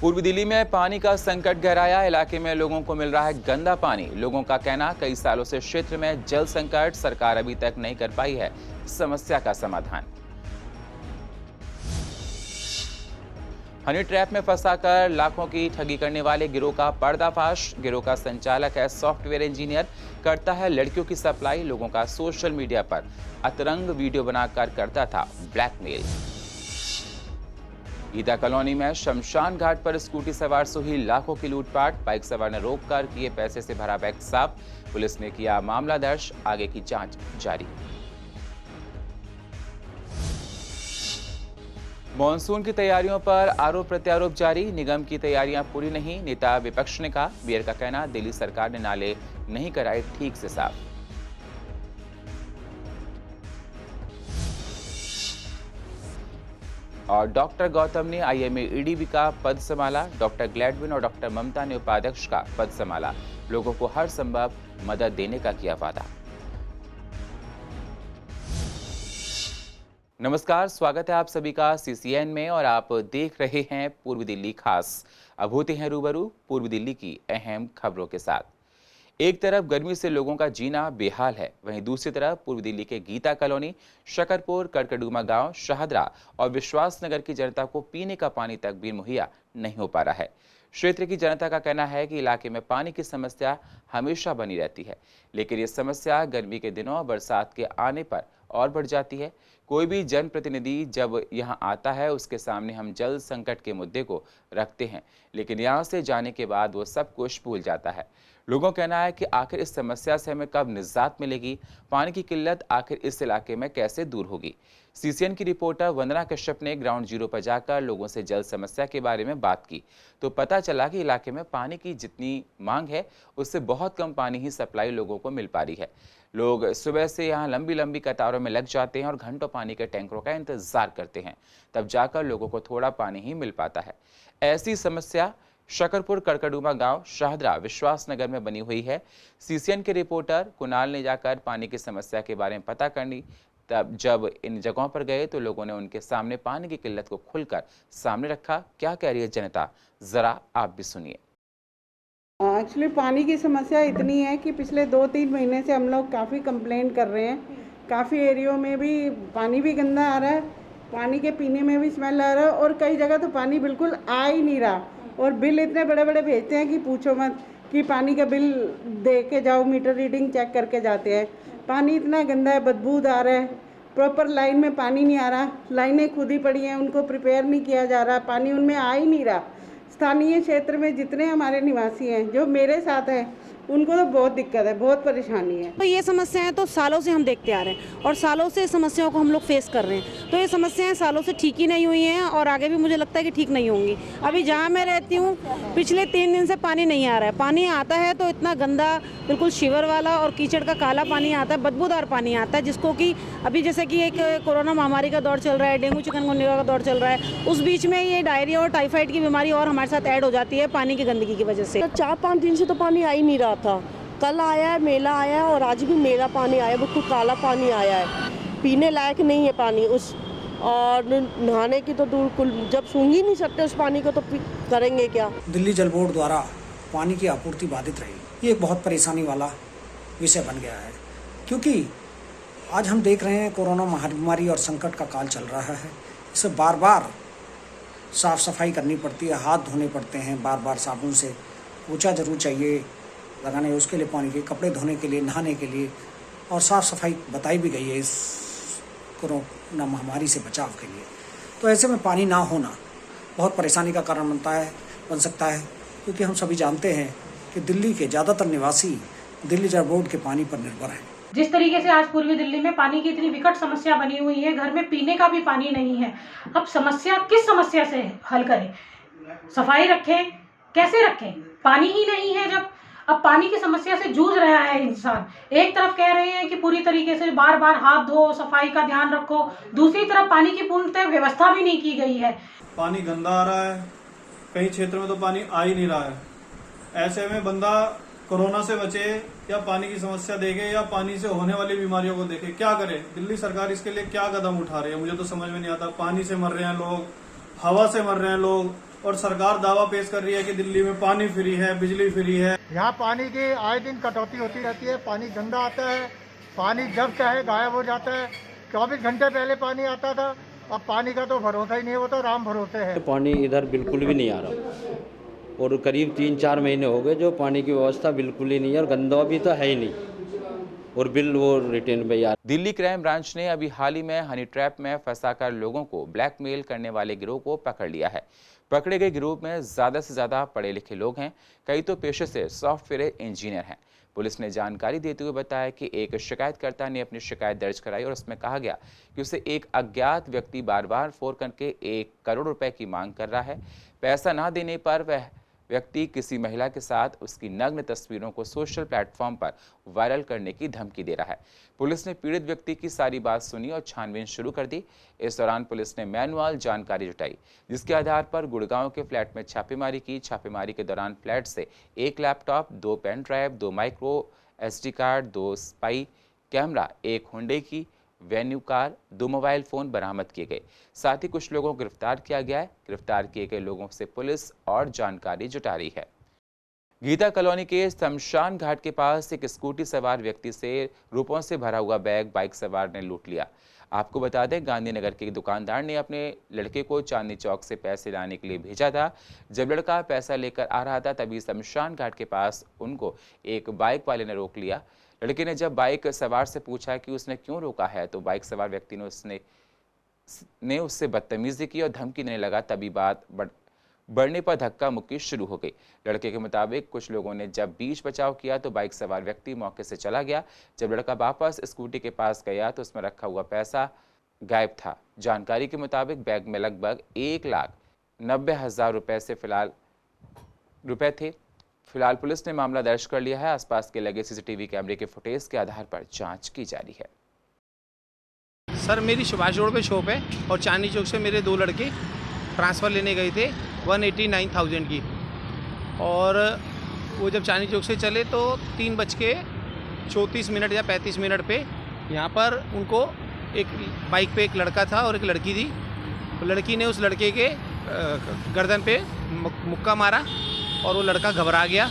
पूर्वी दिल्ली में पानी का संकट गहराया। इलाके में लोगों को मिल रहा है गंदा पानी। लोगों का कहना, कई सालों से क्षेत्र में जल संकट, सरकार अभी तक नहीं कर पाई है समस्या का समाधान। हनी ट्रैप में फंसाकर लाखों की ठगी करने वाले गिरोह का पर्दाफाश। गिरोह का संचालक है सॉफ्टवेयर इंजीनियर, करता है लड़कियों की सप्लाई। लोगों का सोशल मीडिया पर अतरंग वीडियो बनाकर करता था ब्लैकमेल। गीता कॉलोनी में शमशान घाट पर स्कूटी सवार से हुई लाखों की लूटपाट। बाइक सवार ने रोककर किए पैसे से भरा बैग साफ। पुलिस ने किया मामला दर्ज, आगे की जांच जारी। मॉनसून की तैयारियों पर आरोप प्रत्यारोप जारी। निगम की तैयारियां पूरी नहीं, नेता विपक्ष ने कहा। मेयर का कहना, दिल्ली सरकार ने नाले नहीं कराए ठीक से साफ। और डॉक्टर गौतम ने आईएमए ईडीबी का पद संभाला। डॉक्टर ग्लैडविन और डॉक्टर ममता ने उपाध्यक्ष का पद संभाला। लोगों को हर संभव मदद देने का किया वादा। नमस्कार, स्वागत है आप सभी का सीसीएन में और आप देख रहे हैं पूर्वी दिल्ली खास। अब होते हैं रूबरू पूर्वी दिल्ली की अहम खबरों के साथ। एक तरफ गर्मी से लोगों का जीना बेहाल है, वहीं दूसरी तरफ पूर्वी दिल्ली के गीता कॉलोनी, शकरपुर, कड़कड़डूमा गांव, शाहदरा और विश्वास नगर की जनता को पीने का पानी तक भी मुहैया नहीं हो पा रहा है। क्षेत्र की जनता का कहना है कि इलाके में पानी की समस्या हमेशा बनी रहती है, लेकिन ये समस्या गर्मी के दिनों बरसात के आने पर और बढ़ जाती है। कोई भी जनप्रतिनिधि जब यहाँ आता है, उसके सामने हम जल संकट के मुद्दे को रखते हैं, लेकिन यहाँ से जाने के बाद वो सब कुछ भूल जाता है। लोगों का कहना है कि आखिर इस समस्या से हमें कब निजात मिलेगी, पानी की किल्लत आखिर इस इलाके में कैसे दूर होगी। सीसीएन की रिपोर्टर वंदना कश्यप ने ग्राउंड जीरो पर जाकर लोगों से जल समस्या के बारे में बात की, तो पता चला कि इलाके में पानी की जितनी मांग है, उससे बहुत कम पानी ही सप्लाई लोगों को मिल पा रही है। लोग सुबह से यहाँ लंबी लंबी कतारों में लग जाते हैं और घंटों पानी के टैंकरों का इंतजार करते हैं, तब जाकर लोगों को थोड़ा पानी ही मिल पाता है। ऐसी समस्या शकरपुर, कड़कड़डूमा गांव, शाहदरा, विश्वास नगर में बनी हुई है। सीसीएन के रिपोर्टर कुणाल ने जाकर पानी की समस्या के बारे में पता करनी। तब जब इन जगहों पर गए तो लोगों ने उनके सामने पानी की किल्लत को खुलकर सामने रखा। क्या कह रही है जनता, जरा आप भी सुनिए। एक्चुअली पानी की समस्या इतनी है कि पिछले 2-3 महीने से हम लोग काफ़ी कंप्लेंट कर रहे हैं। काफ़ी एरियो में भी पानी भी गंदा आ रहा है, पानी के पीने में भी स्मेल आ रहा है और कई जगह तो पानी बिल्कुल आ ही नहीं रहा। और बिल इतने बड़े बड़े भेजते हैं कि पूछो मत, कि पानी का बिल दे के जाओ, मीटर रीडिंग चेक करके जाते हैं। पानी इतना गंदा है, बदबूदार है, प्रॉपर लाइन में पानी नहीं आ रहा। लाइनें खुद ही पड़ी हैं, उनको प्रिपेयर नहीं किया जा रहा, पानी उनमें आ ही नहीं रहा। स्थानीय क्षेत्र में जितने हमारे निवासी हैं जो मेरे साथ हैं, उनको तो बहुत दिक्कत है, बहुत परेशानी है। तो ये समस्याएं तो सालों से हम देखते आ रहे हैं और सालों से समस्याओं को हम लोग फेस कर रहे हैं। तो ये समस्याएं सालों से ठीक ही नहीं हुई हैं और आगे भी मुझे लगता है कि ठीक नहीं होंगी। अभी जहां मैं रहती हूं, पिछले 3 दिन से पानी नहीं आ रहा है। पानी आता है तो इतना गंदा, बिल्कुल शिवर वाला और कीचड़ का काला पानी आता है, बदबूदार पानी आता है, जिसको कि अभी जैसे कि एक कोरोना महामारी का दौर चल रहा है, डेंगू चिकनगुनिया का दौर चल रहा है, उस बीच में ये डायरिया और टाइफाइड की बीमारी और हमारे साथ ऐड हो जाती है पानी की गंदगी की वजह से। 4-5 दिन से तो पानी आ ही नहीं रहा था। कल आया है, मेला आया है और आज भी मेला पानी आया है, बिल्कुल काला पानी आया है, पीने लायक नहीं है पानी उस। और नहाने की तो बिल्कुल, जब सूंघ ही नहीं सकते उस पानी को तो करेंगे क्या। दिल्ली जल बोर्ड द्वारा पानी की आपूर्ति बाधित रही, ये एक बहुत परेशानी वाला विषय बन गया है, क्योंकि आज हम देख रहे हैं कोरोना महामारी और संकट का काल चल रहा है। इसे बार बार साफ सफाई करनी पड़ती है, हाथ धोने पड़ते हैं बार बार साबुन से, पोछा जरूर चाहिए लगाने, उसके लिए पानी के कपड़े धोने के लिए, नहाने के लिए, और साफ़ सफाई बताई भी गई है इस कोरोना महामारी से बचाव के लिए। तो ऐसे में पानी ना होना बहुत परेशानी का कारण बन सकता है, क्योंकि हम सभी जानते हैं कि दिल्ली के ज़्यादातर निवासी दिल्ली जल बोर्ड के पानी पर निर्भर हैं। जिस तरीके से आज पूर्वी दिल्ली में पानी की इतनी विकट समस्या बनी हुई है, घर में पीने का भी पानी नहीं है। अब समस्या किस समस्या से हल करें? सफाई रखें, कैसे रखें? पानी ही नहीं है। जब अब पानी की समस्या से जूझ रहा है इंसान, एक तरफ कह रहे हैं कि पूरी तरीके से बार बार हाथ धो, सफाई का ध्यान रखो, दूसरी तरफ पानी की पूर्णतः व्यवस्था भी नहीं की गई है। पानी गंदा आ रहा है, कई क्षेत्रों में तो पानी आ ही नहीं रहा है। ऐसे में बंदा कोरोना से बचे या पानी की समस्या देखे या पानी से होने वाली बीमारियों को देखे, क्या करे? दिल्ली सरकार इसके लिए क्या कदम उठा रही है, मुझे तो समझ में नहीं आता। पानी से मर रहे हैं लोग, हवा से मर रहे हैं लोग, और सरकार दावा पेश कर रही है कि दिल्ली में पानी फ्री है, बिजली फ्री है। यहाँ पानी की आए दिन कटौती होती रहती है, पानी गंदा आता है, पानी जब चाहे गायब हो जाता है। 24 घंटे पहले पानी आता था, अब पानी का तो भरोसा ही नहीं, वो तो राम भरोसे है। पानी इधर बिल्कुल भी नहीं आ रहा और करीब 3-4 महीने हो गए जो पानी की व्यवस्था बिल्कुल ही नहीं है और गंदा भी तो है ही नहीं और बिल वो रिटर्न पे यार। दिल्ली क्राइम ब्रांच ने अभी हाल ही में हनी ट्रैप में फंसाकर लोगों को ब्लैकमेल करने वाले गिरोह को पकड़ लिया है। पकड़े गए गिरोह में ज़्यादा से ज़्यादा पढ़े लिखे लोग हैं, कई तो पेशे से सॉफ्टवेयर इंजीनियर हैं। पुलिस ने जानकारी देते हुए बताया कि एक शिकायतकर्ता ने अपनी शिकायत दर्ज कराई और उसमें कहा गया कि उसे एक अज्ञात व्यक्ति बार बार फोन करके 1 करोड़ रुपए की मांग कर रहा है। पैसा ना देने पर वह व्यक्ति किसी महिला के साथ उसकी नग्न तस्वीरों को सोशल प्लेटफॉर्म पर वायरल करने की धमकी दे रहा है। पुलिस ने पीड़ित व्यक्ति की सारी बात सुनी और छानबीन शुरू कर दी। इस दौरान पुलिस ने मैनुअल जानकारी जुटाई, जिसके आधार पर गुड़गांव के फ्लैट में छापेमारी की। छापेमारी के दौरान फ्लैट से 1 laptop, 2 pen drive, 2 micro SD card, 2 spy camera, 1 Hyundai की वेन्यू कार, 2 मोबाइल फोन बरामद किए गए। साथ ही कुछ लोगों को गिरफ्तार किया गया है। गिरफ्तार किए गए लोगों से पुलिस और जानकारी जुटा रही है। गीता कॉलोनी के शमशान घाट के पास एक स्कूटी सवार व्यक्ति से रुपयों से भरा हुआ बैग बाइक सवार ने लूट लिया। आपको बता दें, गांधीनगर के दुकानदार ने अपने लड़के को चांदनी चौक से पैसे लाने के लिए भेजा था। जब लड़का पैसा लेकर आ रहा था तभी शमशान घाट के पास उनको एक बाइक वाले ने रोक लिया। लड़के ने जब बाइक सवार से पूछा कि उसने क्यों रोका है तो बाइक सवार व्यक्ति ने उससे बदतमीजी की और धमकी देने लगा। तभी बात बढ़ने पर धक्का मुक्की शुरू हो गई। लड़के के मुताबिक कुछ लोगों ने जब बीच बचाव किया तो बाइक सवार व्यक्ति मौके से चला गया। जब लड़का वापस स्कूटी के पास गया तो उसमें रखा हुआ पैसा गायब था। जानकारी के मुताबिक बैग में लगभग 1,90,000 रुपए से रुपए थे। फिलहाल पुलिस ने मामला दर्ज कर लिया है। आसपास के लगे CCTV कैमरे के फुटेज के आधार पर जांच की जा रही है। सर, मेरी सुभाष रोड पे शॉप है और चांदनी चौक से मेरे 2 लड़के ट्रांसफ़र लेने गए थे 189,000 की, और वो जब चांदनी चौक से चले तो 3:34 या 35 मिनट पे यहाँ पर उनको एक बाइक पे एक लड़का था और एक लड़की थी। लड़की ने उस लड़के के गर्दन पे मुक्का मारा और वो लड़का घबरा गया।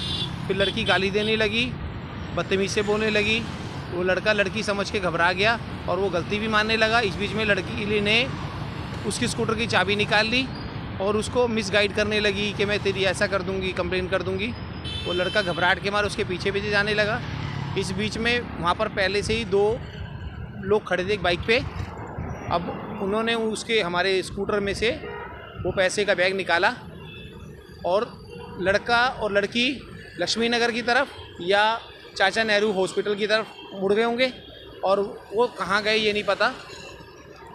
फिर लड़की गाली देने लगी, बदतमीज़ी से बोलने लगी। वो लड़का लड़की समझ के घबरा गया और वो गलती भी मानने लगा। इस बीच में लड़की ने उसकी स्कूटर की चाबी निकाल ली और उसको मिसगाइड करने लगी कि मैं तेरी ऐसा कर दूंगी, कंप्लेन कर दूंगी। वो लड़का घबराहट के मारे उसके पीछे पीछे जाने लगा। इस बीच में वहाँ पर पहले से ही 2 लोग खड़े थे एक बाइक पे। अब उन्होंने उसके हमारे स्कूटर में से वो पैसे का बैग निकाला और लड़का और लड़की लक्ष्मी नगर की तरफ या चाचा नेहरू हॉस्पिटल की तरफ मुड़ गए होंगे और वो कहाँ गए ये नहीं पता।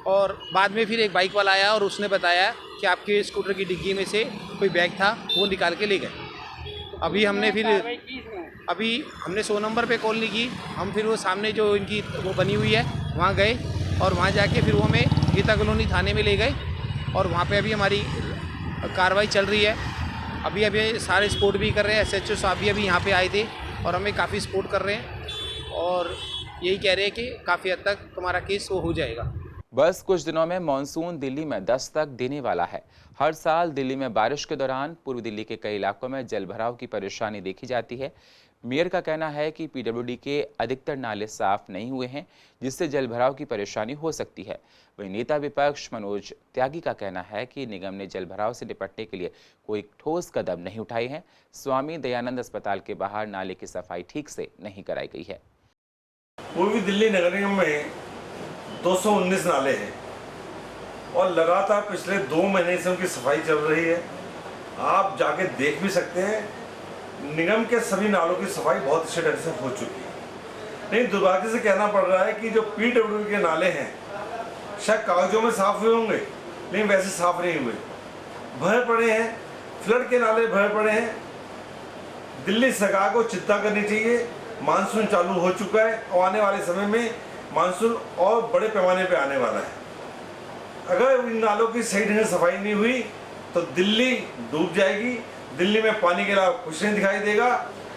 और बाद में फिर एक बाइक वाला आया और उसने बताया कि आपके स्कूटर की डिग्गी में से कोई बैग था, वो निकाल के ले गए। अभी हमने 100 नंबर पे कॉल नहीं की। हम फिर वो सामने जो इनकी वो बनी हुई है वहाँ गए और वहाँ जाके फिर वो हमें गीता कॉलोनी थाने में ले गए और वहाँ पे अभी हमारी कार्रवाई चल रही है। अभी सारे सपोर्ट भी कर रहे हैं। SHO साहब भी अभी यहाँ पे आए थे और हमें काफ़ी सपोर्ट कर रहे हैं और यही कह रहे हैं कि काफ़ी हद तक तुम्हारा केस वो हो जाएगा। बस कुछ दिनों में मानसून दिल्ली में दस्तक देने वाला है। हर साल दिल्ली में बारिश के दौरान पूर्व दिल्ली के कई इलाकों में जलभराव की परेशानी देखी जाती है। मेयर का कहना है कि PWD के अधिकतर नाले साफ नहीं हुए हैं, जिससे जलभराव की परेशानी हो सकती है। वहीं नेता विपक्ष मनोज त्यागी का कहना है कि निगम ने जलभराव से निपटने के लिए कोई ठोस कदम नहीं उठाए हैं। स्वामी दयानंद अस्पताल के बाहर नाले की सफाई ठीक से नहीं कराई गई है। पूर्वी दिल्ली नगर निगम में 219 नाले हैं और लगातार पिछले 2 महीने से उनकी सफाई चल रही है। आप जाके देख भी सकते हैं, निगम के सभी नालों की सफाई बहुत अच्छे ढंग से हो चुकी है। लेकिन दुर्भाग्य से कहना पड़ रहा है कि जो PWD के नाले हैं शायद कागजों में साफ हुए होंगे लेकिन वैसे साफ नहीं हुए, भरे पड़े हैं। फ्लड के नाले भरे पड़े हैं। दिल्ली सरकार को चिंता करनी चाहिए। मानसून चालू हो चुका है और आने वाले समय में मानसून और बड़े पैमाने पे आने वाला है। अगर इन नालों की सही ढंग से सफाई नहीं हुई तो दिल्ली डूब जाएगी। दिल्ली में पानी के अलावा कुछ नहीं दिखाई देगा।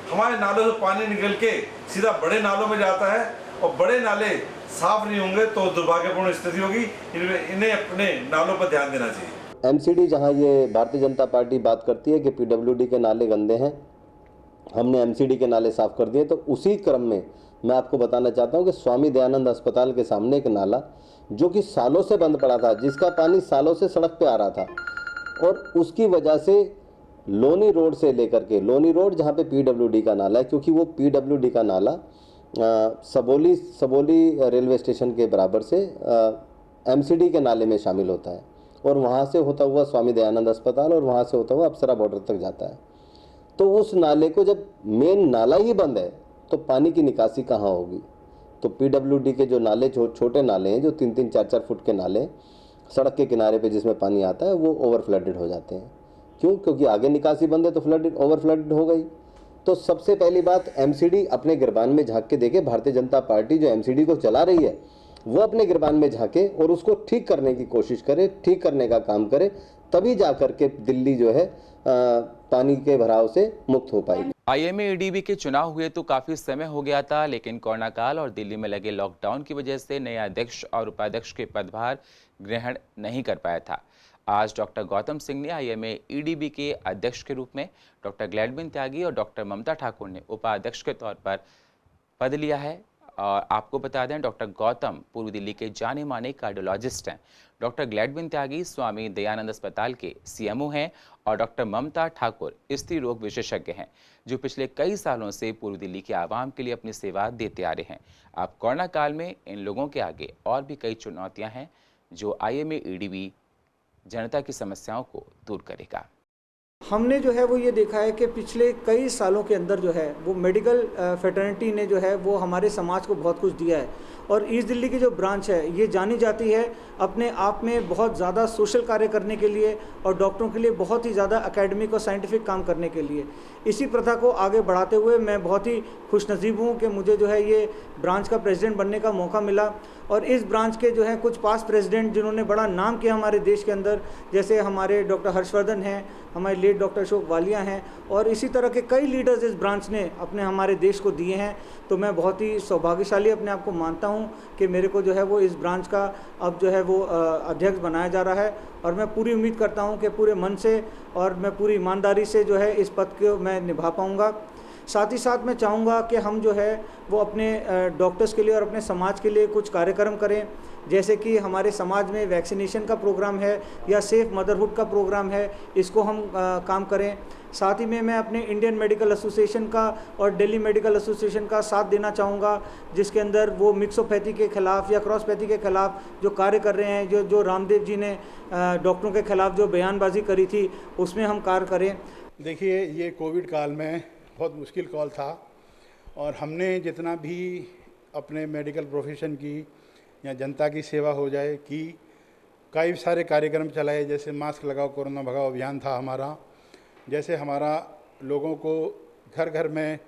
हमारे नालों से पानी निकल के सीधा बड़े नालों में जाता है और बड़े नाले साफ नहीं होंगे तो दुर्भाग्यपूर्ण स्थिति होगी। इन्हें अपने नालों पर ध्यान देना चाहिए। एमसीडी जहां ये भारतीय जनता पार्टी बात करती है कि पीडब्ल्यूडी के नाले गंदे हैं, हमने एमसीडी के नाले साफ कर दिए, तो उसी क्रम में मैं आपको बताना चाहता हूं कि स्वामी दयानंद अस्पताल के सामने एक नाला जो कि सालों से बंद पड़ा था, जिसका पानी सालों से सड़क पे आ रहा था, और उसकी वजह से लोनी रोड से लेकर के लोनी रोड जहां पे पीडब्ल्यूडी का नाला है, क्योंकि वो पीडब्ल्यूडी का नाला सबोली रेलवे स्टेशन के बराबर से एमसीडी के नाले में शामिल होता है, और वहाँ से होता हुआ स्वामी दयानंद अस्पताल और वहाँ से होता हुआ अप्सरा बॉर्डर तक जाता है। तो उस नाले को जब मेन नाला ही बंद है तो पानी की निकासी कहाँ होगी? तो पीडब्ल्यूडी के जो नाले छोटे नाले हैं, जो 3-3, 4-4 फुट के नाले सड़क के किनारे पे जिसमें पानी आता है, वो ओवर फ्लडेड हो जाते हैं। क्यों? क्योंकि आगे निकासी बंद है तो ओवर फ्लडेड हो गई। तो सबसे पहली बात, एमसीडी अपने गिरबान में झांक के देखे। भारतीय जनता पार्टी जो एमसीडी को चला रही है वो अपने गिरबान में झांके और उसको ठीक करने की कोशिश करे, ठीक करने का काम करे, तभी जा करके दिल्ली जो है पानी के भराव से मुक्त हो पाएगी। IMA-ADB के चुनाव हुए तो काफी समय हो गया था, लेकिन कोरोना काल और दिल्ली में लगे लॉकडाउन की वजह से नए अध्यक्ष और उपाध्यक्ष के पदभार ग्रहण नहीं कर पाया था। आज डॉक्टर गौतम सिंह ने IMA-ADB के अध्यक्ष के रूप में, डॉक्टर ग्लैडविन त्यागी और डॉक्टर ममता ठाकुर ने उपाध्यक्ष के तौर पर पद लिया है। और आपको बता दें, डॉक्टर गौतम पूर्व दिल्ली के जाने माने कार्डियोलॉजिस्ट हैं, डॉक्टर ग्लैडविन त्यागी स्वामी दयानंद अस्पताल के CMO हैं और डॉक्टर ममता ठाकुर स्त्री रोग विशेषज्ञ हैं, जो पिछले कई सालों से पूर्व दिल्ली के आवाम के लिए अपनी सेवा देते आ रहे हैं। अब कोरोना काल में इन लोगों के आगे और भी कई चुनौतियां हैं, जो IMA-ADB जनता की समस्याओं को दूर करेगा। हमने जो है वो ये देखा है कि पिछले कई सालों के अंदर जो है वो मेडिकल फ्रेटर्निटी ने जो है वो हमारे समाज को बहुत कुछ दिया है, और ईस्ट दिल्ली की जो ब्रांच है ये जानी जाती है अपने आप में बहुत ज़्यादा सोशल कार्य करने के लिए और डॉक्टरों के लिए बहुत ही ज़्यादा एकेडमिक और साइंटिफिक काम करने के लिए। इसी प्रथा को आगे बढ़ाते हुए मैं बहुत ही खुशनसीब हूँ कि मुझे जो है ये ब्रांच का प्रेसिडेंट बनने का मौका मिला, और इस ब्रांच के जो है कुछ पास्ट प्रेसिडेंट जिन्होंने बड़ा नाम किया हमारे देश के अंदर, जैसे हमारे डॉक्टर हर्षवर्धन हैं, हमारे लेट डॉक्टर अशोक वालिया हैं, और इसी तरह के कई लीडर्स इस ब्रांच ने अपने हमारे देश को दिए हैं। तो मैं बहुत ही सौभाग्यशाली अपने आप को मानता हूं कि मेरे को जो है वो इस ब्रांच का अब जो है वो अध्यक्ष बनाया जा रहा है, और मैं पूरी उम्मीद करता हूं कि पूरे मन से और मैं पूरी ईमानदारी से जो है इस पद को मैं निभा पाऊँगा। साथ ही साथ मैं चाहूँगा कि हम जो है वो अपने डॉक्टर्स के लिए और अपने समाज के लिए कुछ कार्यक्रम करें, जैसे कि हमारे समाज में वैक्सीनेशन का प्रोग्राम है या सेफ मदरहुड का प्रोग्राम है, इसको हम काम करें। साथ ही में मैं अपने इंडियन मेडिकल एसोसिएशन का और दिल्ली मेडिकल एसोसिएशन का साथ देना चाहूँगा, जिसके अंदर वो मिक्सोपैथी के खिलाफ या क्रॉसपैथी के खिलाफ जो कार्य कर रहे हैं, जो रामदेव जी ने डॉक्टरों के खिलाफ जो बयानबाजी करी थी, उसमें हम कार्य करें। देखिए, ये कोविड काल में बहुत मुश्किल कॉल था, और हमने जितना भी अपने मेडिकल प्रोफेशन की या जनता की सेवा हो जाए की कई सारे कार्यक्रम चलाए, जैसे मास्क लगाओ कोरोना भगाओ अभियान था हमारा, जैसे हमारा लोगों को घर घर में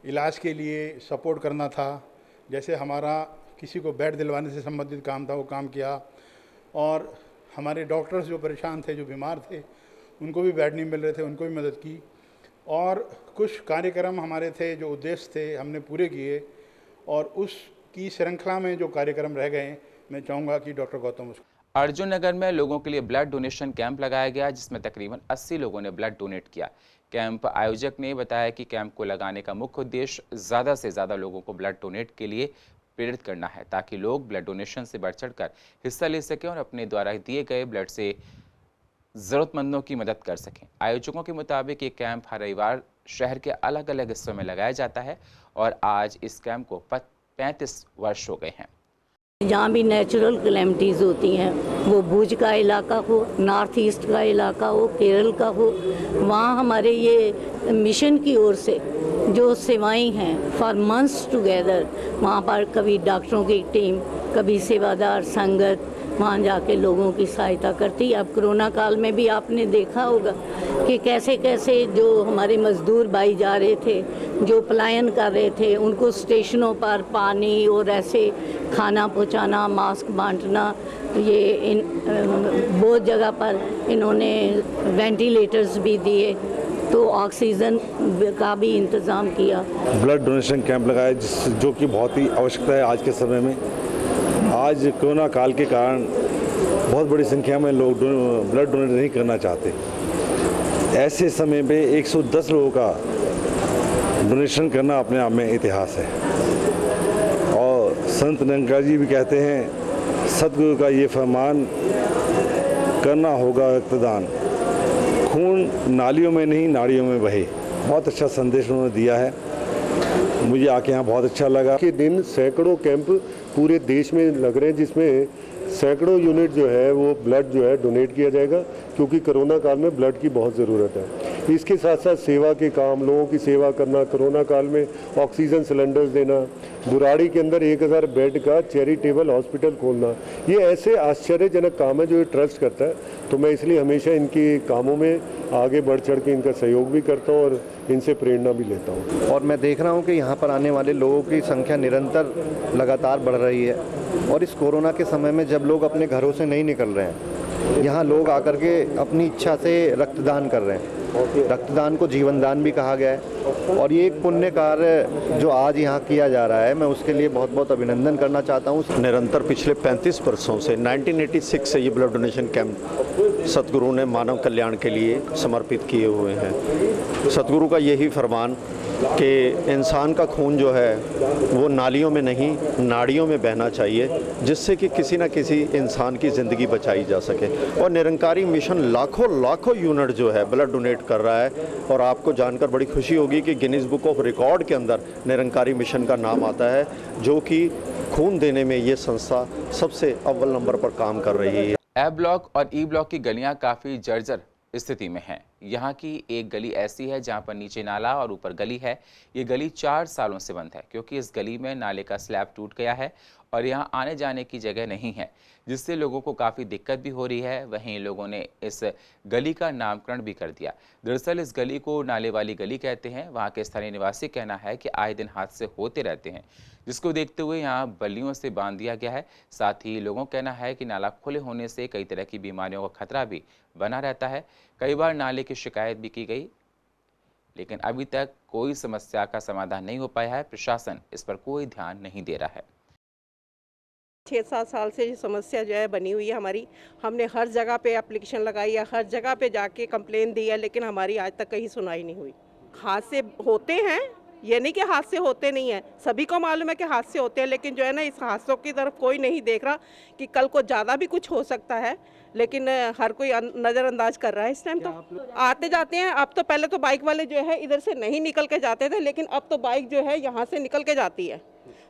इलाज के लिए सपोर्ट करना था, जैसे हमारा किसी को बेड दिलवाने से संबंधित काम था वो काम किया, और हमारे डॉक्टर्स जो परेशान थे, जो बीमार थे, उनको भी बेड नहीं मिल रहे थे, उनको भी मदद की, और कुछ कार्यक्रम हमारे थे जो उद्देश्य थे हमने पूरे किए, और उसकी श्रृंखला में जो कार्यक्रम रह गए मैं चाहूँगा कि डॉक्टर गौतम उसको। अर्जुन नगर में लोगों के लिए ब्लड डोनेशन कैंप लगाया गया, जिसमें तकरीबन 80 लोगों ने ब्लड डोनेट किया। कैंप आयोजक ने बताया कि कैंप को लगाने का मुख्य उद्देश्य ज़्यादा से ज़्यादा लोगों को ब्लड डोनेट के लिए प्रेरित करना है, ताकि लोग ब्लड डोनेशन से बढ़ चढ़कर हिस्सा ले सकें और अपने द्वारा दिए गए ब्लड से ज़रूरतमंदों की मदद कर सकें। आयोजकों के मुताबिक ये कैंप हर रविवार शहर के अलग अलग हिस्सों में लगाया जाता है, और आज इस कैंप को 35 वर्ष हो गए हैं। जहाँ भी नेचुरल कैलेमिटीज़ होती हैं, वो भुज का इलाका हो, नॉर्थ ईस्ट का इलाका हो, केरल का हो, वहाँ हमारे ये मिशन की ओर से जो सेवाएं हैं फॉर मंथ्स टुगेदर, वहाँ पर कभी डॉक्टरों की टीम, कभी सेवादार संगत वहाँ जाके लोगों की सहायता करती। अब कोरोना काल में भी आपने देखा होगा कि कैसे कैसे जो हमारे मजदूर भाई जा रहे थे, जो पलायन कर रहे थे, उनको स्टेशनों पर पानी और ऐसे खाना पहुँचाना, मास्क बांटना, ये इन बहुत जगह पर इन्होंने वेंटिलेटर्स भी दिए, तो ऑक्सीजन का भी इंतज़ाम किया। ब्लड डोनेशन कैंप लगाया, जो कि बहुत ही आवश्यकता है आज के समय में। आज कोरोना काल के कारण बहुत बड़ी संख्या में लोग ब्लड डोनेट नहीं करना चाहते। ऐसे समय पे 110 लोगों का डोनेशन करना अपने आप में इतिहास है। और संत निरंकार जी भी कहते हैं, सतगुरु का ये फरमान, करना होगा रक्तदान, खून नालियों में नहीं नाड़ियों में बहे। बहुत अच्छा संदेश उन्होंने दिया है, मुझे आके यहाँ बहुत अच्छा लगा। के दिन सैकड़ों कैंप पूरे देश में लग रहे हैं, जिसमें सैकड़ों यूनिट जो है वो ब्लड जो है डोनेट किया जाएगा, क्योंकि कोरोना काल में ब्लड की बहुत ज़रूरत है। इसके साथ साथ सेवा के काम, लोगों की सेवा करना, कोरोना काल में ऑक्सीजन सिलेंडर्स देना, बुराड़ी के अंदर 1000 बेड का चैरिटेबल हॉस्पिटल खोलना, ये ऐसे आश्चर्यजनक काम है जो ये ट्रस्ट करता है। तो मैं इसलिए हमेशा इनके कामों में आगे बढ़ चढ़ के इनका सहयोग भी करता हूँ और इनसे प्रेरणा भी लेता हूँ। और मैं देख रहा हूँ कि यहाँ पर आने वाले लोगों की संख्या निरंतर लगातार बढ़ रही है। और इस कोरोना के समय में जब लोग अपने घरों से नहीं निकल रहे हैं, यहाँ लोग आकर के अपनी इच्छा से रक्तदान कर रहे हैं। रक्तदान को जीवन दान भी कहा गया है। और ये एक पुण्य कार्य जो आज यहाँ किया जा रहा है, मैं उसके लिए बहुत बहुत अभिनंदन करना चाहता हूँ। निरंतर पिछले 35 वर्षों से 1986 से ये ब्लड डोनेशन कैंप सतगुरु ने मानव कल्याण के लिए समर्पित किए हुए हैं। सतगुरु का यही फरमान कि इंसान का खून जो है वो नालियों में नहीं नाड़ियों में बहना चाहिए, जिससे कि किसी न किसी इंसान की ज़िंदगी बचाई जा सके। और निरंकारी मिशन लाखों यूनिट जो है ब्लड डोनेट कर रहा है। और आपको जानकर बड़ी खुशी होगी कि गिनीज बुक ऑफ रिकॉर्ड के अंदर निरंकारी मिशन का नाम आता है, जो कि खून देने में ये संस्था सबसे अव्वल नंबर पर काम कर रही है। ए ब्लॉक और ई ब्लॉक की गलियां काफ़ी जर्जर स्थिति में हैं। यहाँ की एक गली ऐसी है जहाँ पर नीचे नाला और ऊपर गली है। ये गली 4 सालों से बंद है, क्योंकि इस गली में नाले का स्लैब टूट गया है और यहाँ आने जाने की जगह नहीं है, जिससे लोगों को काफ़ी दिक्कत भी हो रही है। वहीं लोगों ने इस गली का नामकरण भी कर दिया। दरअसल इस गली को नाले वाली गली कहते हैं। वहाँ के स्थानीय निवासी कहना है कि आए दिन हादसे होते रहते हैं, जिसको देखते हुए यहाँ बल्लियों से बांध दिया गया है। साथ ही लोगों का कहना है कि नाला खुले होने से कई तरह की बीमारियों का खतरा भी बना रहता है। कई बार नाले की शिकायत भी की गई, लेकिन अभी तक कोई समस्या का समाधान नहीं हो पाया है। प्रशासन इस पर कोई ध्यान नहीं दे रहा है। 6-7 साल से ये समस्या जो है बनी हुई है हमारी। हमने हर जगह पे एप्लीकेशन लगाई है, हर जगह पे जाके कंप्लेन दी है, लेकिन हमारी आज तक कहीं सुनाई नहीं हुई। हादसे होते हैं, ये नहीं कि हादसे होते नहीं हैं, सभी को मालूम है कि हादसे होते हैं, लेकिन जो है ना इस हादसों की तरफ कोई नहीं देख रहा कि कल को ज़्यादा भी कुछ हो सकता है, लेकिन हर कोई नज़रअंदाज कर रहा है इस टाइम। तो आते जाते हैं। अब तो पहले तो बाइक वाले जो है इधर से नहीं निकल के जाते थे, लेकिन अब तो बाइक जो है यहाँ से निकल के जाती है।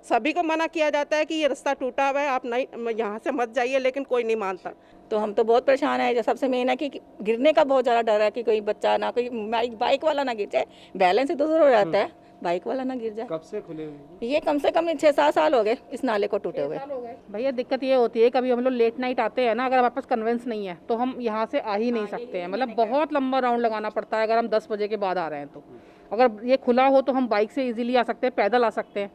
सभी को मना किया जाता है कि ये रास्ता टूटा हुआ है, आप नहीं यहाँ से मत जाइए, लेकिन कोई नहीं मानता। तो हम तो बहुत परेशान है। सबसे मेन है कि गिरने का बहुत ज़्यादा डर है कि कोई बच्चा ना, कोई बाइक वाला ना गिर जाए। बैलेंस इधर हो जाता है, बाइक वाला ना गिर जाए। कब से खुले हुए? ये कम से कम 6-7 साल हो गए इस नाले को टूटे हुए। भैया दिक्कत ये होती है, कभी हम लोग लेट नाइट आते हैं ना, अगर हमारे पास कन्वेंस नहीं है तो हम यहाँ से आ ही नहीं सकते हैं। मतलब बहुत लंबा राउंड लगाना पड़ता है अगर हम 10 बजे के बाद आ रहे हैं। तो अगर ये खुला हो तो हम बाइक से इजीली आ सकते हैं, पैदल आ सकते हैं।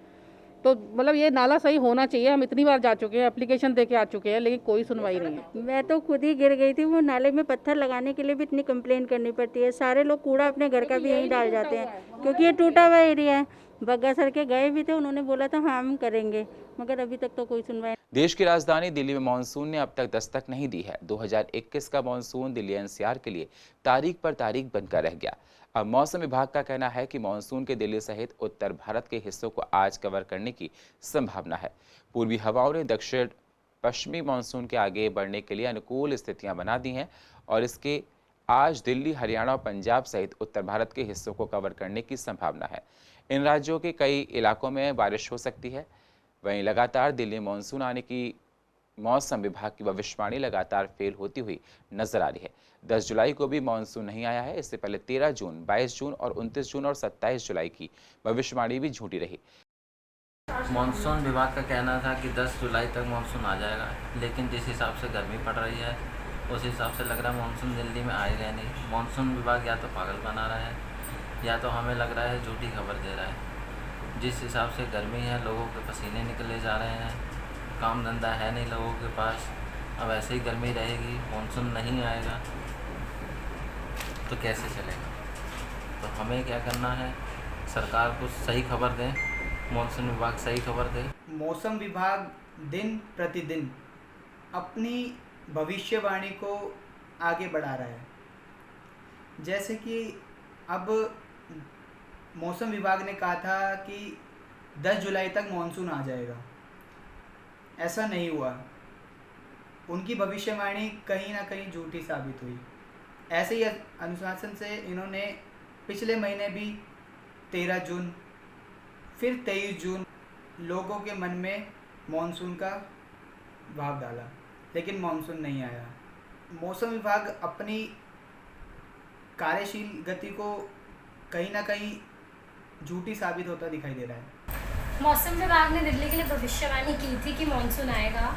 तो मतलब ये नाला सही होना चाहिए। हम इतनी बार जा चुके हैं, एप्लीकेशन दे के आ चुके हैं, लेकिन कोई सुनवाई नहीं है। मैं तो खुद ही गिर गई थी। वो नाले में पत्थर लगाने के लिए भी इतनी कंप्लेन करनी पड़ती है। सारे लोग कूड़ा अपने घर का भी यहीं डाल जाते हैं, क्योंकि ये टूटा हुआ एरिया है। बग्गा सर के गए भी थे, उन्होंने बोला था हाँ हम करेंगे, मगर अभी तक तो कोई सुनवाई। देश की राजधानी दिल्ली में मानसून ने अब तक दस्तक नहीं दी है। 2021 का मानसून दिल्ली एनसीआर के लिए तारीख पर तारीख बनकर रह गया। अब मौसम विभाग का कहना है कि मानसून के दिल्ली सहित उत्तर भारत के हिस्सों को आज कवर करने की संभावना है। पूर्वी हवाओं ने दक्षिण पश्चिमी मानसून के आगे बढ़ने के लिए अनुकूल स्थितियां बना दी हैं और इसके आज दिल्ली, हरियाणा और पंजाब सहित उत्तर भारत के हिस्सों को कवर करने की संभावना है। इन राज्यों के कई इलाकों में बारिश हो सकती है। वहीं लगातार दिल्ली मानसून आने की मौसम विभाग की भविष्यवाणी लगातार फेल होती हुई नजर आ रही है। 10 जुलाई को भी मानसून नहीं आया है। इससे पहले 13 जून, 22 जून और 29 जून और 27 जुलाई की भविष्यवाणी भी झूठी रही। मानसून विभाग का कहना था कि 10 जुलाई तक मानसून आ जाएगा, लेकिन जिस हिसाब से गर्मी पड़ रही है उस हिसाब से लग रहा है मानसून दिल्ली में आएगा नहीं। मानसून विभाग या तो पागल बना रहा है या तो हमें लग रहा है झूठी खबर दे रहा है। जिस हिसाब से गर्मी है, लोगों के पसीने निकले जा रहे हैं, काम धंधा है नहीं लोगों के पास। अब ऐसे ही गर्मी रहेगी, मानसून नहीं आएगा तो कैसे चलेगा। तो हमें क्या करना है, सरकार को सही खबर दें, मानसून विभाग सही खबर दे। मौसम विभाग दिन प्रतिदिन अपनी भविष्यवाणी को आगे बढ़ा रहा है। जैसे कि अब मौसम विभाग ने कहा था कि 10 जुलाई तक मानसून आ जाएगा, ऐसा नहीं हुआ। उनकी भविष्यवाणी कहीं ना कहीं झूठी साबित हुई। ऐसे ही अनुशासन से इन्होंने पिछले महीने भी 13 जून फिर 23 जून लोगों के मन में मानसून का भाव डाला, लेकिन मानसून नहीं आया। मौसम विभाग अपनी कार्यशील गति को कहीं ना कहीं झूठी साबित होता दिखाई दे रहा है। मौसम विभाग ने दिल्ली के लिए भविष्यवाणी की थी कि मानसून आएगा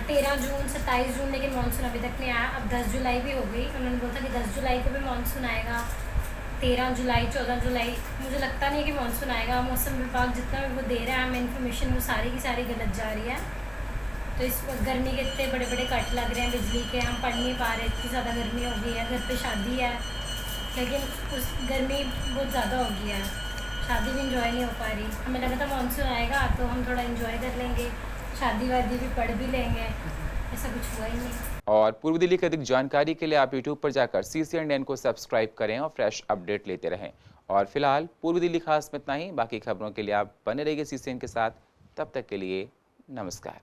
13 जून 27 जून, लेकिन मानसून अभी तक नहीं आया। अब 10 जुलाई भी हो गई, उन्होंने बोला था कि 10 जुलाई को भी मानसून आएगा, 13 जुलाई 14 जुलाई। मुझे लगता नहीं है कि मानसून आएगा। मौसम विभाग जितना भी वो दे रहा है हमें इन्फॉर्मेशन, वो सारी की सारी गलत जा रही है। तो इस वक्त गर्मी के इतने बड़े बड़े कट लग रहे हैं बिजली के, हम पढ़ नहीं पा रहे, इतनी ज़्यादा गर्मी हो गई है। घर पे शादी है, लेकिन उस गर्मी बहुत ज़्यादा हो गई है, शादी भी इंजॉय नहीं हो पा रही। हमें लगा था मानसून आएगा तो हम थोड़ा इंजॉय कर लेंगे, शादी वादी भी पढ़ भी लेंगे, ऐसा कुछ हुआ ही नहीं। और पूर्व दिल्ली की अधिक जानकारी के लिए आप YouTube पर जाकर CCNN को सब्सक्राइब करें और फ्रेश अपडेट लेते रहें। और फिलहाल पूर्व दिल्ली खास में इतना ही। बाकी खबरों के लिए आप बने रहिए CCN के साथ। तब तक के लिए नमस्कार।